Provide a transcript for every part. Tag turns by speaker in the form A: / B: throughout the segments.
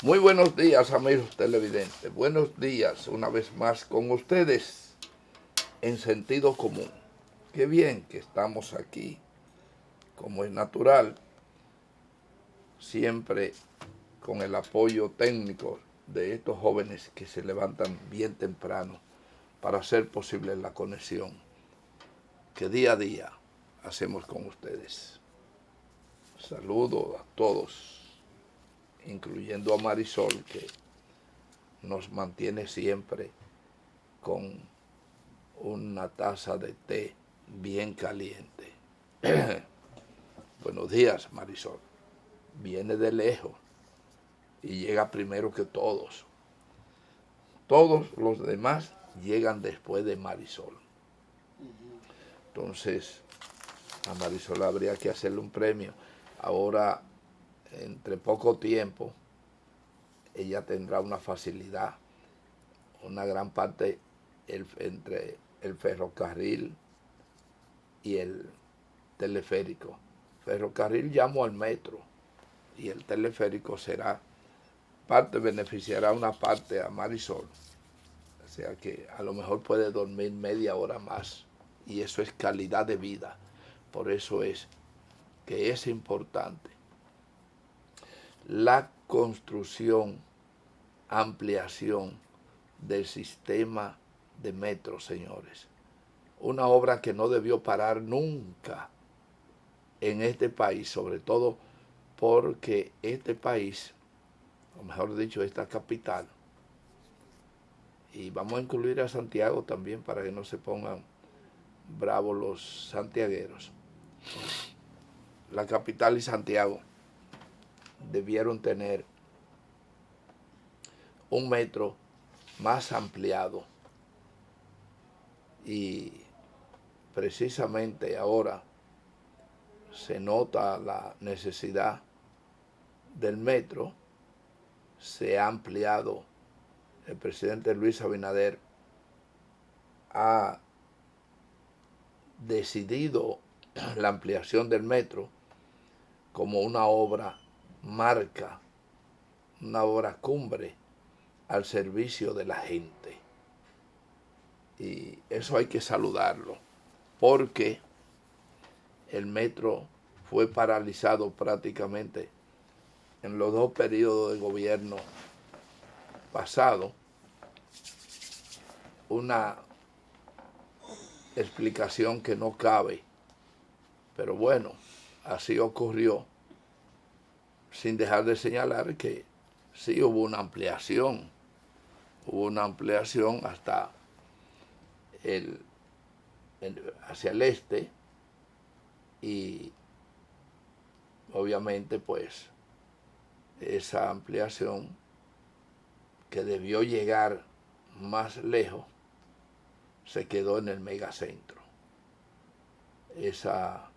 A: Muy buenos días, amigos televidentes. Buenos días, una vez más con ustedes en Sentido Común. Qué bien que estamos aquí, como es natural, siempre con el apoyo técnico de estos jóvenes que se levantan bien temprano para hacer posible la conexión que día a día hacemos con ustedes. Saludo a todos, incluyendo a Marisol, que nos mantiene siempre con una taza de té bien caliente. Buenos días, Marisol. Viene de lejos y llega primero que todos. Todos los demás llegan después de Marisol. Entonces, a Marisol habría que hacerle un premio. Ahora, entre poco tiempo, ella tendrá una facilidad, una gran parte entre el ferrocarril y el teleférico. Ferrocarril llamo al metro y el teleférico será parte, beneficiará una parte a Marisol. O sea que a lo mejor puede dormir media hora más y eso es calidad de vida. Por eso es que es importante la construcción, ampliación del sistema de metro, señores. Una obra que no debió parar nunca en este país, sobre todo porque este país, o mejor dicho, esta capital, y vamos a incluir a Santiago también para que no se pongan bravos los santiagueros. La capital y Santiago debieron tener un metro más ampliado y precisamente ahora se nota la necesidad del metro. Se ha ampliado. El presidente Luis Abinader ha decidido la ampliación del metro como una obra marca, una obra cumbre al servicio de la gente. Y eso hay que saludarlo, porque el metro fue paralizado prácticamente en los dos periodos de gobierno pasado. Una explicación que no cabe, pero bueno, así ocurrió, sin dejar de señalar que sí hubo una ampliación hasta el, hacia el este y obviamente pues esa ampliación que debió llegar más lejos se quedó en el megacentro. Esa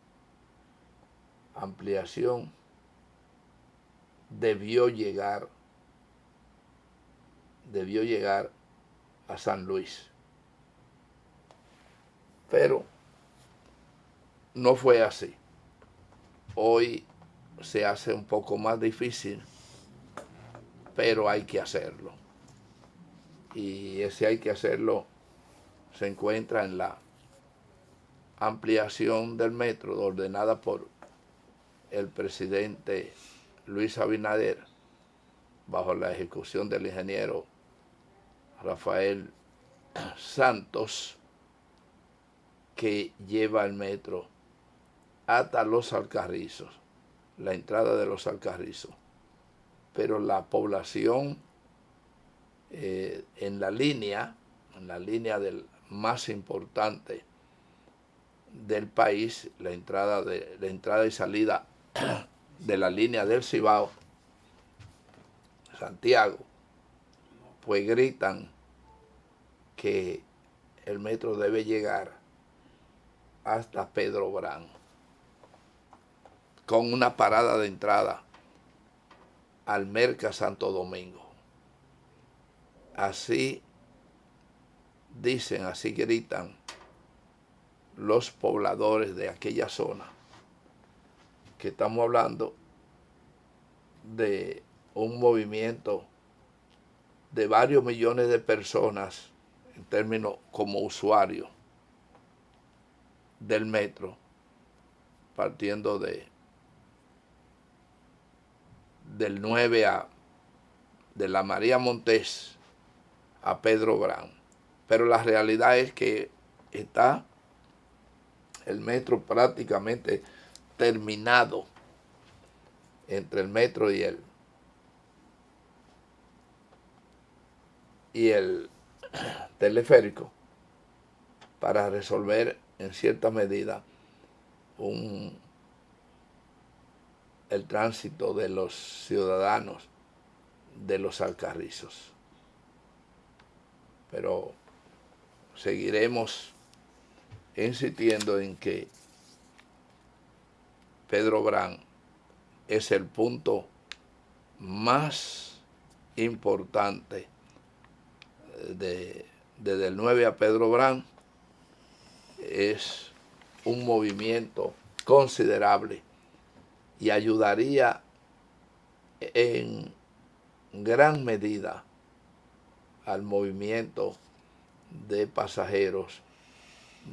A: ampliación debió llegar a San Luis, pero no fue así. Hoy se hace un poco más difícil, pero hay que hacerlo. Y ese hay que hacerlo se encuentra en la ampliación del metro ordenada por el presidente Luis Abinader bajo la ejecución del ingeniero Rafael Santos, que lleva el metro hasta Los Alcarrizos, la entrada de Los Alcarrizos. Pero la población en la línea del más importante del país, la entrada y salida de la línea del Cibao, Santiago, pues gritan que el metro debe llegar hasta Pedro Brán, con una parada de entrada al Merca Santo Domingo. Así dicen, así gritan los pobladores de aquella zona, que estamos hablando de un movimiento de varios millones de personas en términos como usuarios del metro, partiendo del 9 de la María Montés a Pedro Brán. Pero la realidad es que está el metro prácticamente terminado entre el metro y el teleférico para resolver en cierta medida el tránsito de los ciudadanos de los Alcarrizos. Pero seguiremos insistiendo en que Pedro Brán es el punto más importante desde el 9 a Pedro Brán. Es un movimiento considerable y ayudaría en gran medida al movimiento de pasajeros,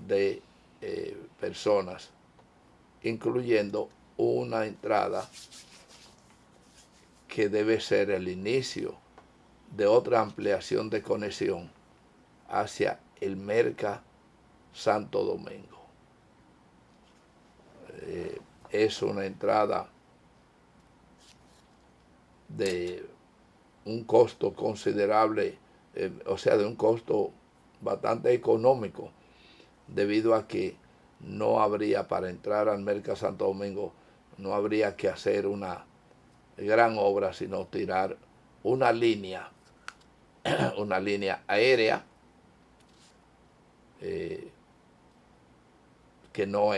A: de personas, incluyendo una entrada que debe ser el inicio de otra ampliación de conexión hacia el Merca Santo Domingo. Es una entrada de un costo considerable, o sea, de un costo bastante económico, debido a que no habría, para entrar al Merca Santo Domingo, no habría que hacer una gran obra, sino tirar una línea aérea que no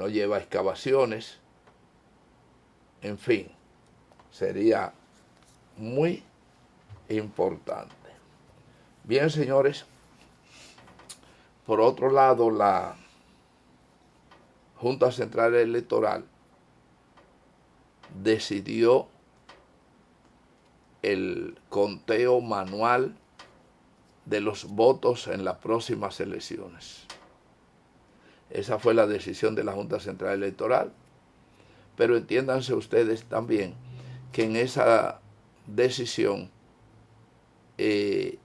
A: lleva excavaciones. En fin, sería muy importante. Bien, señores, por otro lado, la Junta Central Electoral decidió el conteo manual de los votos en las próximas elecciones. Esa fue la decisión de la Junta Central Electoral. Pero entiéndanse ustedes también que en esa decisión se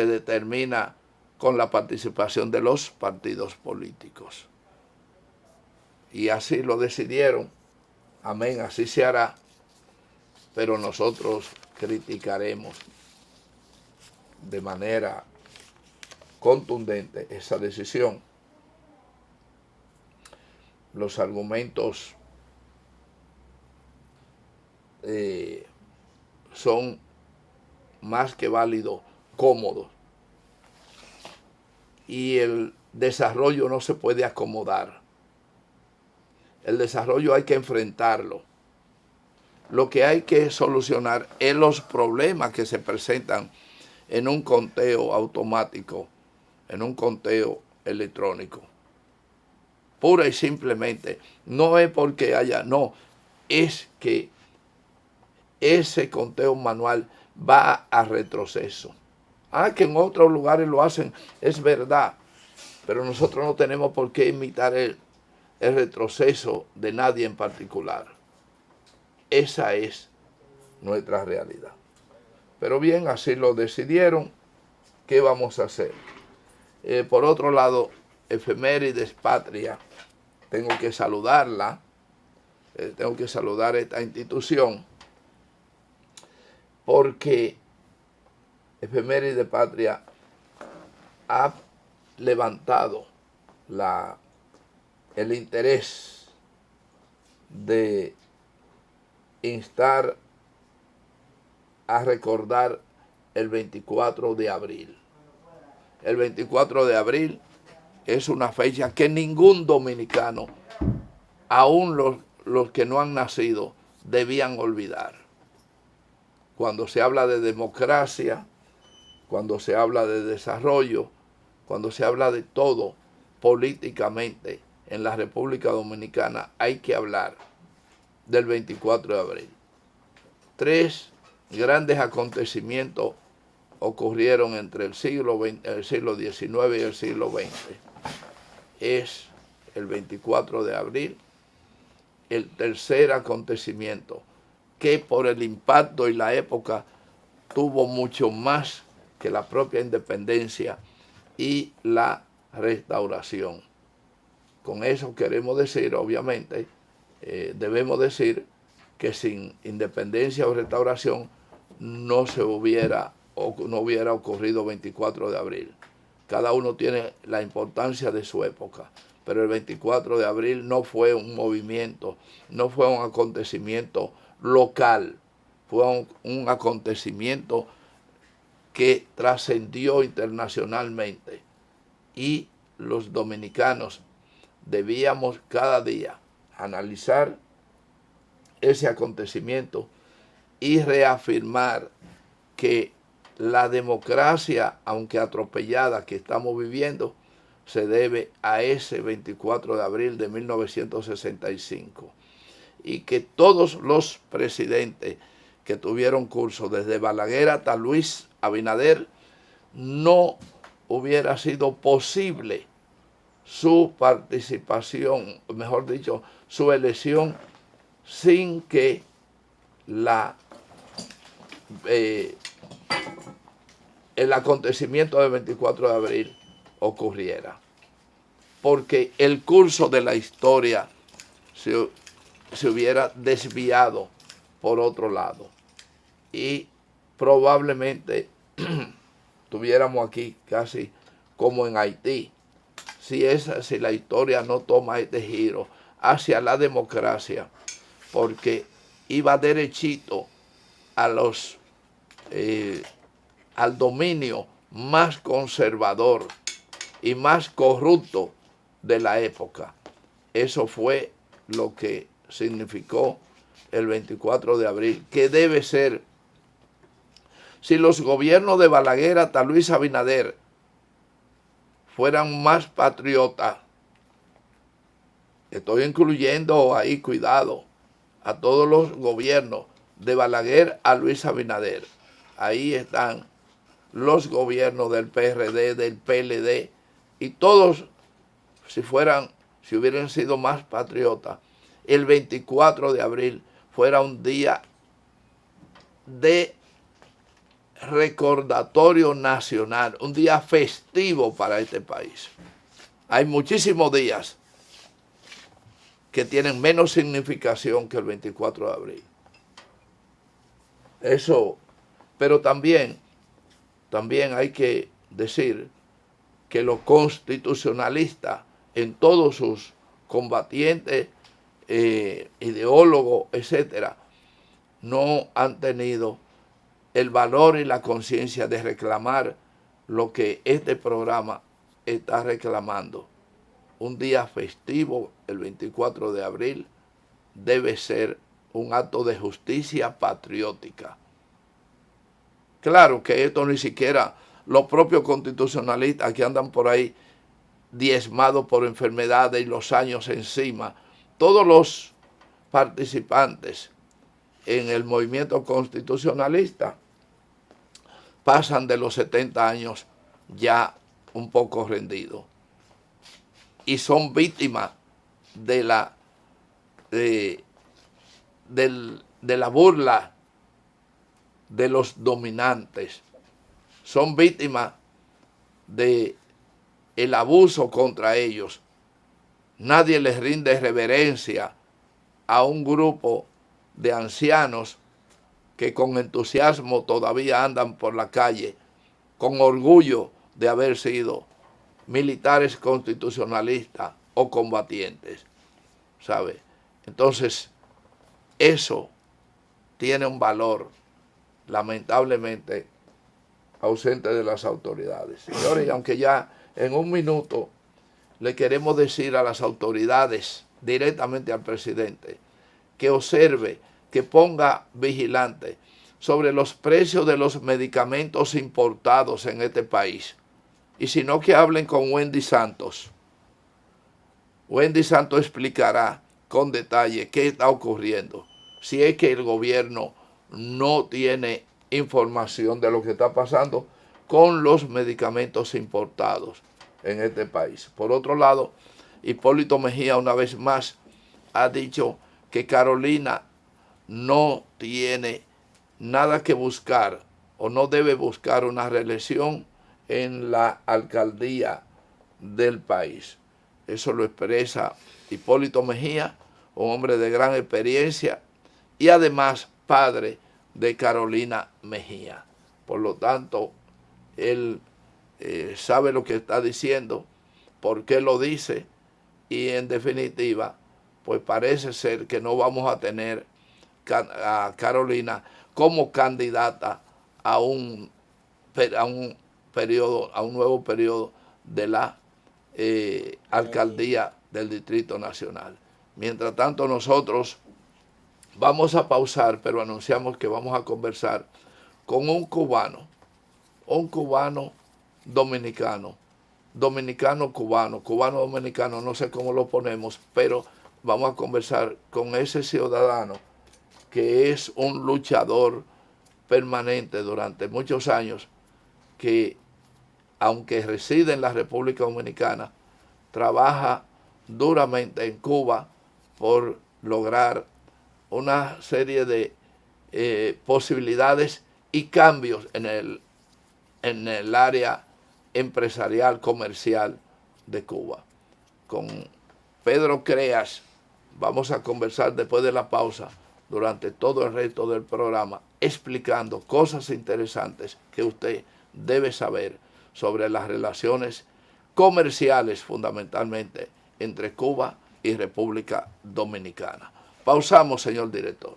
A: determina con la participación de los partidos políticos. Y así lo decidieron. Amén, así se hará. Pero nosotros criticaremos de manera contundente esa decisión. Los argumentos son más que válidos, cómodos. Y el desarrollo no se puede acomodar. El desarrollo hay que enfrentarlo. Lo que hay que solucionar es los problemas que se presentan en un conteo automático, en un conteo electrónico. Pura y simplemente, no es porque haya, no, es que ese conteo manual va a retroceso. Que en otros lugares lo hacen, es verdad, pero nosotros no tenemos por qué imitar el retroceso de nadie en particular. Esa es nuestra realidad. Pero bien, así lo decidieron. ¿Qué vamos a hacer? Por otro lado, Efemérides Patria, tengo que saludarla, tengo que saludar a esta institución, porque Efemérides Patria ha levantado el interés de instar a recordar el 24 de abril. El 24 de abril es una fecha que ningún dominicano, aún los que no han nacido, debían olvidar. Cuando se habla de democracia, cuando se habla de desarrollo, cuando se habla de todo políticamente en la República Dominicana, hay que hablar del 24 de abril. tres grandes acontecimientos ocurrieron entre el siglo XIX y el siglo XX. Es el 24 de abril, el tercer acontecimiento, que por el impacto y la época tuvo mucho más que la propia independencia y la restauración. Con eso queremos decir, obviamente, debemos decir que sin independencia o restauración no hubiera ocurrido 24 de abril. Cada uno tiene la importancia de su época, pero el 24 de abril no fue un movimiento, no fue un acontecimiento local, fue un acontecimiento que trascendió internacionalmente, y los dominicanos debíamos cada día analizar ese acontecimiento y reafirmar que la democracia, aunque atropellada, que estamos viviendo, se debe a ese 24 de abril de 1965. Y que todos los presidentes que tuvieron curso, desde Balaguer hasta Luis Abinader, no hubiera sido posible su participación, mejor dicho, su elección, sin que el acontecimiento del 24 de abril ocurriera. Porque el curso de la historia se hubiera desviado por otro lado. Y probablemente tuviéramos aquí casi como en Haití, si la historia no toma este giro hacia la democracia, porque iba derechito al dominio más conservador y más corrupto de la época. Eso fue lo que significó el 24 de abril, que debe ser, si los gobiernos de Balaguer hasta Luis Abinader fueran más patriotas, estoy incluyendo ahí, cuidado, a todos los gobiernos de Balaguer a Luis Abinader, ahí están los gobiernos del PRD, del PLD, y todos, si hubieran sido más patriotas, el 24 de abril fuera un día de recordatorio nacional, un día festivo para este país. Hay muchísimos días que tienen menos significación que el 24 de abril. Eso, pero también hay que decir que los constitucionalistas, en todos sus combatientes, ideólogos, etcétera, no han tenido el valor y la conciencia de reclamar lo que este programa está reclamando. Un día festivo, el 24 de abril, debe ser un acto de justicia patriótica. Claro que esto ni siquiera los propios constitucionalistas que andan por ahí diezmados por enfermedades y los años encima, todos los participantes en el movimiento constitucionalista pasan de los 70 años ya un poco rendidos y son víctimas de la burla de los dominantes, son víctimas de el abuso contra ellos. Nadie les rinde reverencia a un grupo de ancianos que con entusiasmo todavía andan por la calle, con orgullo de haber sido militares constitucionalistas o combatientes, ¿sabe? Entonces, eso tiene un valor lamentablemente ausente de las autoridades. Señores, y aunque ya en un minuto le queremos decir a las autoridades, directamente al presidente, que observe, que ponga vigilante sobre los precios de los medicamentos importados en este país. Y si no, que hablen con Wendy Santos. Wendy Santos explicará con detalle qué está ocurriendo. Si es que el gobierno no tiene información de lo que está pasando con los medicamentos importados en este país. Por otro lado, Hipólito Mejía una vez más ha dicho que Carolina no tiene nada que buscar o no debe buscar una reelección en la alcaldía del país. Eso lo expresa Hipólito Mejía, un hombre de gran experiencia y además padre de Carolina Mejía. Por lo tanto, él sabe lo que está diciendo, por qué lo dice y en definitiva, pues parece ser que no vamos a tener a Carolina como candidata a un nuevo periodo de la alcaldía del Distrito Nacional. Mientras tanto, nosotros vamos a pausar, pero anunciamos que vamos a conversar con un cubano dominicano, dominicano-cubano, cubano-dominicano, no sé cómo lo ponemos, pero vamos a conversar con ese ciudadano que es un luchador permanente durante muchos años, que aunque reside en la República Dominicana, trabaja duramente en Cuba por lograr una serie de posibilidades y cambios en el área empresarial, comercial de Cuba. Con Pedro Creas vamos a conversar después de la pausa durante todo el resto del programa, explicando cosas interesantes que usted debe saber sobre las relaciones comerciales fundamentalmente entre Cuba y República Dominicana. Pausamos, señor director.